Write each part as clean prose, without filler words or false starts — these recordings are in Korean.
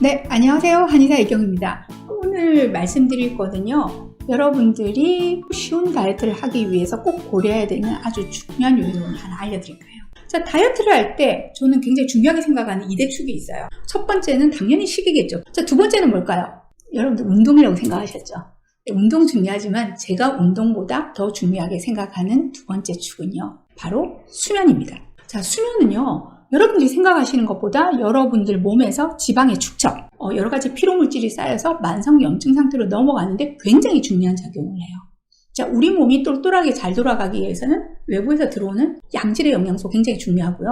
네, 안녕하세요. 한의사 이경입니다. 오늘 말씀드릴 거는요. 여러분들이 쉬운 다이어트를 하기 위해서 꼭 고려해야 되는 아주 중요한 요인을 하나 알려드릴 거예요. 자, 다이어트를 할 때 저는 굉장히 중요하게 생각하는 2대 축이 있어요. 첫 번째는 당연히 식이겠죠. 자, 두 번째는 뭘까요? 여러분들 운동이라고 생각하셨죠? 네, 운동 중요하지만 제가 운동보다 더 중요하게 생각하는 두 번째 축은요. 바로 수면입니다. 자, 수면은요. 여러분들이 생각하시는 것보다 여러분들 몸에서 지방의 축적, 여러 가지 피로물질이 쌓여서 만성염증 상태로 넘어가는데 굉장히 중요한 작용을 해요. 자, 우리 몸이 똘똘하게 잘 돌아가기 위해서는 외부에서 들어오는 양질의 영양소 굉장히 중요하고요.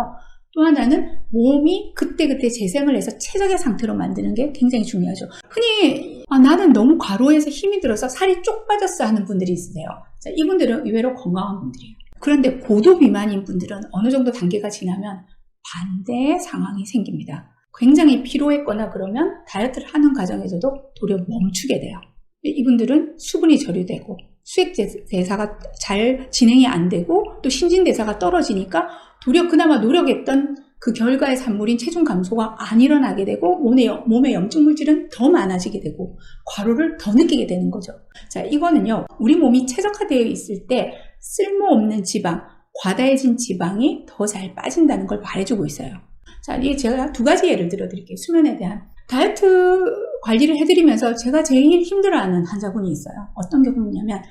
또 하나는 몸이 그때그때 재생을 해서 최적의 상태로 만드는 게 굉장히 중요하죠. 흔히 나는 너무 과로해서 힘이 들어서 살이 쪽 빠졌어 하는 분들이 있으세요. 자, 이분들은 의외로 건강한 분들이에요. 그런데 고도 비만인 분들은 어느 정도 단계가 지나면 반대의 상황이 생깁니다. 굉장히 피로했거나 그러면 다이어트를 하는 과정에서도 도리어 멈추게 돼요. 이분들은 수분이 저류되고 수액대사가 잘 진행이 안 되고 또 신진대사가 떨어지니까 도리어 그나마 노력했던 그 결과의 산물인 체중 감소가 안 일어나게 되고 몸의 염증 물질은 더 많아지게 되고 과로를 더 느끼게 되는 거죠. 자, 이거는요. 우리 몸이 최적화되어 있을 때 쓸모없는 지방, 과다해진 지방이 더 잘 빠진다는 걸 말해주고 있어요. 자, 이게 제가 두 가지 예를 들어드릴게요. 수면에 대한. 다이어트 관리를 해드리면서 제가 제일 힘들어하는 환자분이 있어요. 어떤 경우냐면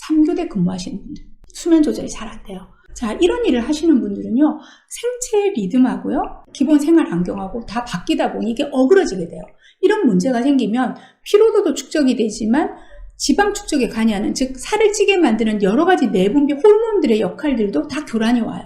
3교대 근무하시는 분들. 수면 조절이 잘 안 돼요. 자, 이런 일을 하시는 분들은요. 생체 리듬하고요. 기본 생활 환경하고 다 바뀌다 보니 이게 어그러지게 돼요. 이런 문제가 생기면 피로도도 축적이 되지만 지방 축적에 관여하는, 즉 살을 찌게 만드는 여러 가지 내분비 호르몬들의 역할들도 다 교란이 와요.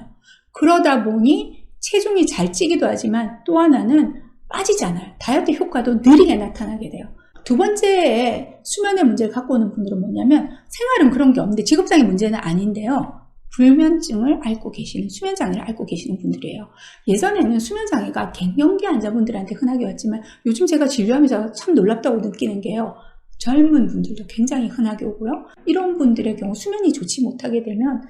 그러다 보니 체중이 잘 찌기도 하지만 또 하나는 빠지지 않아요. 다이어트 효과도 느리게 나타나게 돼요. 두 번째 수면의 문제를 갖고 오는 분들은 뭐냐면 생활은 그런 게 없는데 직업상의 문제는 아닌데요. 불면증을 앓고 계시는, 수면장애를 앓고 계시는 분들이에요. 예전에는 수면장애가 갱년기 환자분들한테 흔하게 왔지만 요즘 제가 진료하면서 참 놀랍다고 느끼는 게요. 젊은 분들도 굉장히 흔하게 오고요. 이런 분들의 경우 수면이 좋지 못하게 되면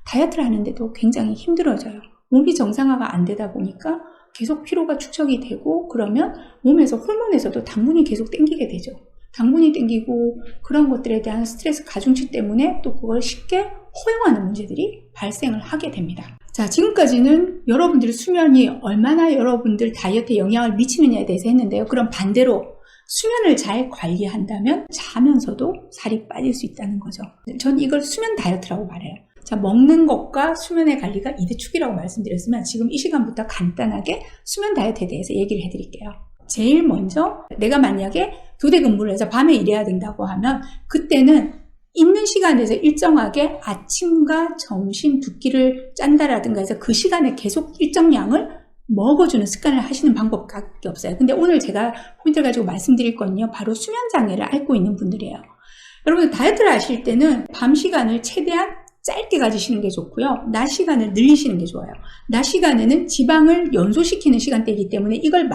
다이어트를 하는데도 굉장히 힘들어져요. 몸이 정상화가 안 되다 보니까 계속 피로가 축적이 되고 그러면 몸에서 호르몬에서도 당분이 계속 땡기게 되죠. 당분이 땡기고 그런 것들에 대한 스트레스 가중치 때문에 또 그걸 쉽게 허용하는 문제들이 발생을 하게 됩니다. 자, 지금까지는 여러분들의 수면이 얼마나 여러분들 다이어트에 영향을 미치느냐에 대해서 했는데요. 그럼 반대로 수면을 잘 관리한다면 자면서도 살이 빠질 수 있다는 거죠. 전 이걸 수면 다이어트라고 말해요. 자, 먹는 것과 수면의 관리가 2대 축이라고 말씀드렸으면 지금 이 시간부터 간단하게 수면 다이어트에 대해서 얘기를 해드릴게요. 제일 먼저 내가 만약에 교대 근무를 해서 밤에 일해야 된다고 하면 그때는 있는 시간에서 일정하게 아침과 점심 두 끼를 짠다라든가 해서 그 시간에 계속 일정 양을 먹어주는 습관을 하시는 방법밖에 없어요. 근데 오늘 제가 포인트를 가지고 말씀드릴 건요. 바로 수면장애를 앓고 있는 분들이에요. 여러분 다이어트를 하실 때는 밤 시간을 최대한 짧게 가지시는 게 좋고요. 낮 시간을 늘리시는 게 좋아요. 낮 시간에는 지방을 연소시키는 시간대이기 때문에 이걸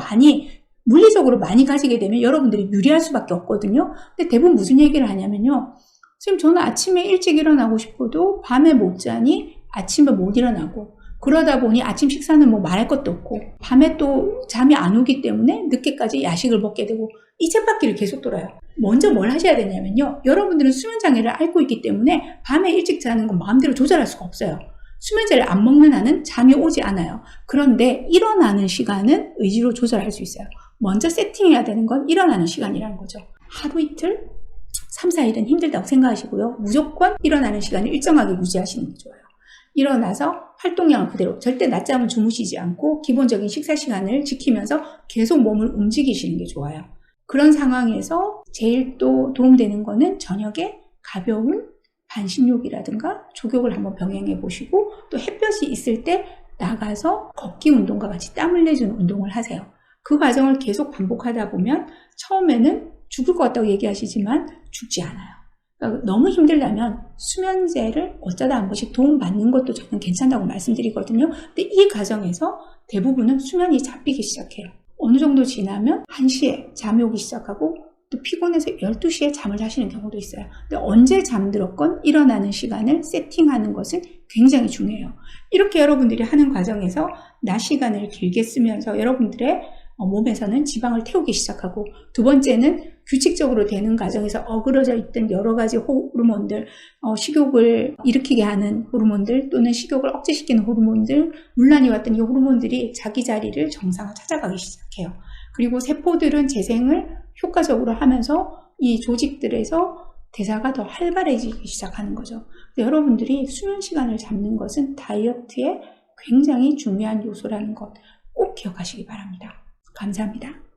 물리적으로 많이 가지게 되면 여러분들이 유리할 수밖에 없거든요. 근데 대부분 무슨 얘기를 하냐면요. 선생님 저는 아침에 일찍 일어나고 싶어도 밤에 못 자니 아침에 못 일어나고 그러다 보니 아침 식사는 뭐 말할 것도 없고 밤에 또 잠이 안 오기 때문에 늦게까지 야식을 먹게 되고 이 쳇바퀴를 계속 돌아요. 먼저 뭘 하셔야 되냐면요. 여러분들은 수면장애를 앓고 있기 때문에 밤에 일찍 자는 건 마음대로 조절할 수가 없어요. 수면제를 안 먹는 한은 잠이 오지 않아요. 그런데 일어나는 시간은 의지로 조절할 수 있어요. 먼저 세팅해야 되는 건 일어나는 시간이라는 거죠. 하루 이틀, 3, 4일은 힘들다고 생각하시고요. 무조건 일어나는 시간을 일정하게 유지하시는 게 좋아요. 일어나서 활동량을 그대로 절대 낮잠을 주무시지 않고 기본적인 식사 시간을 지키면서 계속 몸을 움직이시는 게 좋아요. 그런 상황에서 제일 또 도움되는 거는 저녁에 가벼운 반신욕이라든가 족욕을 한번 병행해 보시고 또 햇볕이 있을 때 나가서 걷기 운동과 같이 땀을 내주는 운동을 하세요. 그 과정을 계속 반복하다 보면 처음에는 죽을 것 같다고 얘기하시지만 죽지 않아요. 그러니까 너무 힘들다면 수면제를 어쩌다 한 번씩 도움받는 것도 저는 괜찮다고 말씀드리거든요. 근데 이 과정에서 대부분은 수면이 잡히기 시작해요. 어느 정도 지나면 1시에 잠이 오기 시작하고 또 피곤해서 12시에 잠을 자시는 경우도 있어요. 근데 언제 잠들었건 일어나는 시간을 세팅하는 것은 굉장히 중요해요. 이렇게 여러분들이 하는 과정에서 낮 시간을 길게 쓰면서 여러분들의 몸에서는 지방을 태우기 시작하고, 두 번째는 규칙적으로 되는 과정에서 어그러져 있던 여러 가지 호르몬들, 식욕을 일으키게 하는 호르몬들 또는 식욕을 억제시키는 호르몬들, 문란이 왔던 이 호르몬들이 자기 자리를 정상을 찾아가기 시작해요. 그리고 세포들은 재생을 효과적으로 하면서 이 조직들에서 대사가 더 활발해지기 시작하는 거죠. 여러분들이 수면 시간을 잡는 것은 다이어트에 굉장히 중요한 요소라는 것 꼭 기억하시기 바랍니다. 감사합니다.